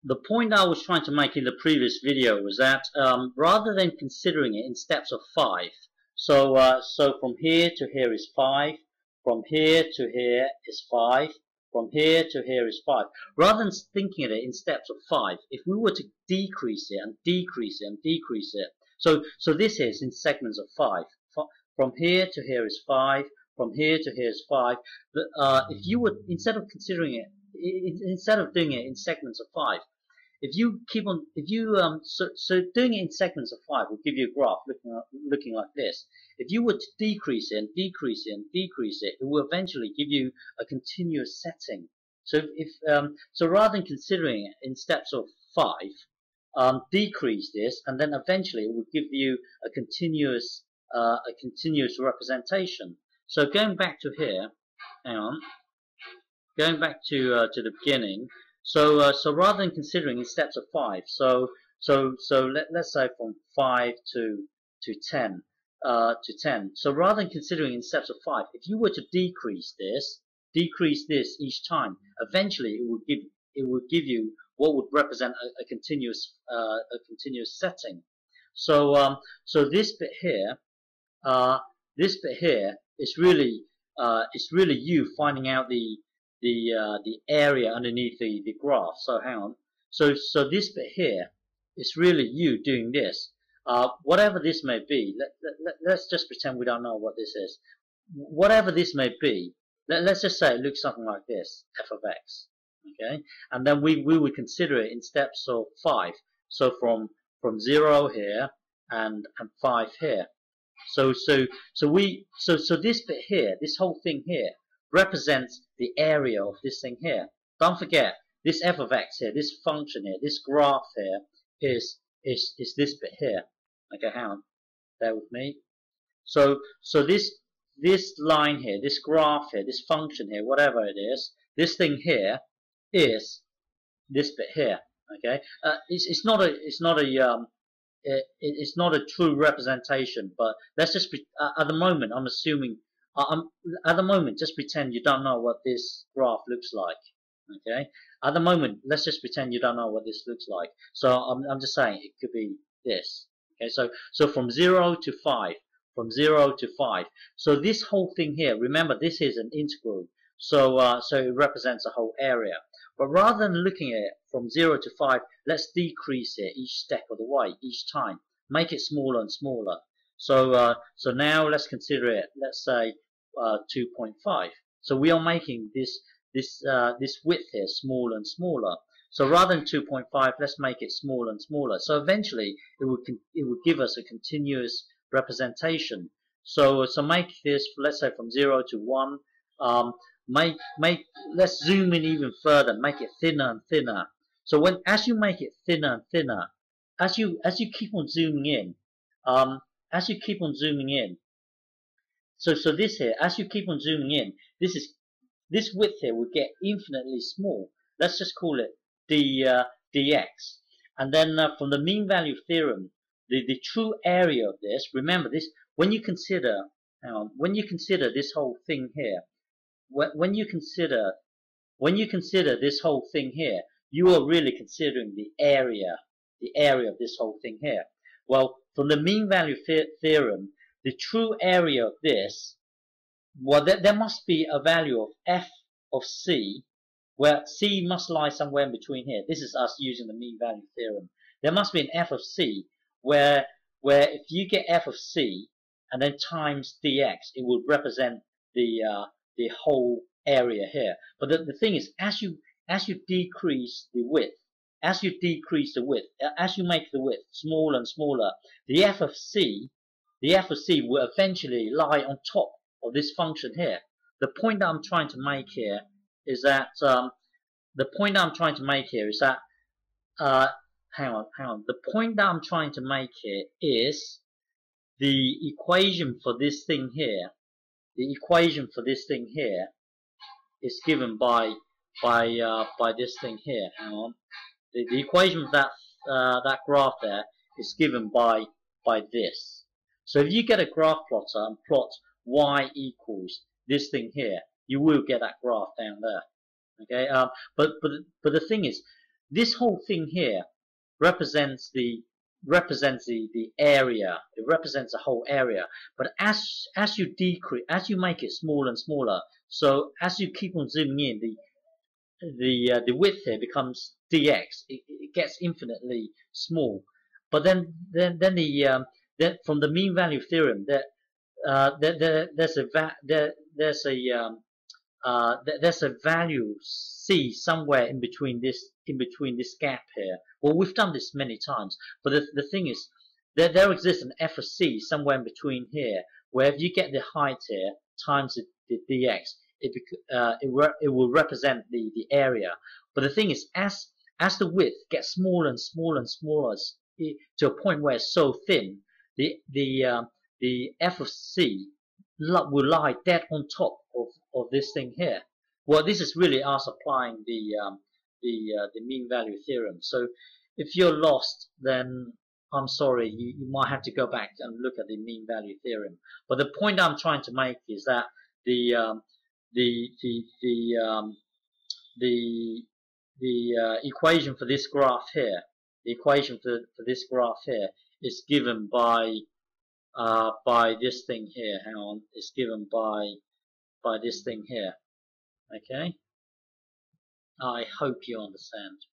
the point I was trying to make in the previous video was that rather than considering it in steps of 5, so from here to here is 5, from here to here is 5, from here to here is 5. Rather than thinking of it in steps of 5, if we were to decrease it and decrease it and decrease it, so this is in segments of 5. From here to here is 5, from here to here is 5. If you would, instead of considering it, instead of doing it in segments of 5, if you keep on, so doing it in segments of 5 will give you a graph looking like this. If you were to decrease it and decrease it and decrease it, it will eventually give you a continuous setting. So so rather than considering it in steps of 5, decrease this, and then eventually it will give you a continuous representation. So going back to here, hang on, going back to the beginning. So rather than considering in steps of 5, so let's say from 5 to 10 to 10. So rather than considering in steps of 5, if you were to decrease this each time, eventually it would give you what would represent a continuous setting. So so this bit here is really you finding out the area underneath the graph. So hang on. So this bit here is really you doing this. Whatever this may be, let's just pretend we don't know what this is. Whatever this may be, let's just say it looks something like this, f of x. Okay, and then we would consider it in steps of 5. So from 0 here and 5 here. So this bit here, this whole thing here, represents the area of this thing here. Don't forget, this f of x here, this function here, this graph here is this bit here. Okay, hang on, bear with me. So this line here, this graph here, this function here, whatever it is, this thing here is this bit here. Okay, it's not a true representation, but let's just at the moment I'm assuming. At the moment, just pretend you don't know what this graph looks like. Okay. At the moment, let's just pretend you don't know what this looks like. So I'm just saying it could be this. Okay. So from 0 to 5, from 0 to 5. So this whole thing here, remember this is an integral. So it represents a whole area. But rather than looking at it from 0 to 5, let's decrease it each step of the way, each time. Make it smaller and smaller. So now let's consider it. Let's say 2.5. So we are making this width here smaller and smaller. So rather than 2.5, let's make it smaller and smaller. So eventually it would give us a continuous representation. So make this, let's say from 0 to 1. Let's zoom in even further, make it thinner and thinner. So as you make it thinner and thinner, as you keep on zooming in, so this here, as you keep on zooming in, this width here will get infinitely small. Let's just call it dx. And then from the mean value theorem, the true area of this, remember this, when you consider this whole thing here, when you consider this whole thing here, you are really considering the area of this whole thing here. Well, from the mean value theorem, the true area of this, well, there must be a value of f of c, where c must lie somewhere in between here. This is us using the mean value theorem. There must be an f of c, where if you get f of c and then times dx, it will represent the whole area here. But the thing is, as you decrease the width, as you make the width smaller and smaller, the f of c will eventually lie on top of this function here. The point that I'm trying to make here is that the point that I'm trying to make here is that hang on. The point that I'm trying to make here is the equation for this thing here. The equation for this thing here is given by this thing here. Hang on. The equation of that graph there is given by this. So if you get a graph plotter and plot y equals this thing here, you will get that graph down there. Okay. But the thing is, this whole thing here represents the area. It represents the whole area. But as you decrease, as you make it smaller and smaller, so as you keep on zooming in, the width here becomes dx. It gets infinitely small. But then then from the mean value theorem, there's a value c somewhere in between this gap here. Well, we've done this many times, but the thing is, there exists an f of c somewhere in between here, where if you get the height here times the dx, it will represent the area. But the thing is, as the width gets smaller and smaller and smaller to a point where it's so thin, the f of c will lie dead on top of this thing here. Well, this is really us applying the mean value theorem. So if you're lost, then I'm sorry, you might have to go back and look at the mean value theorem. But the point I'm trying to make is that the equation for this graph here, is given by this thing here. Hang on, it's given by this thing here. Okay, I hope you understand.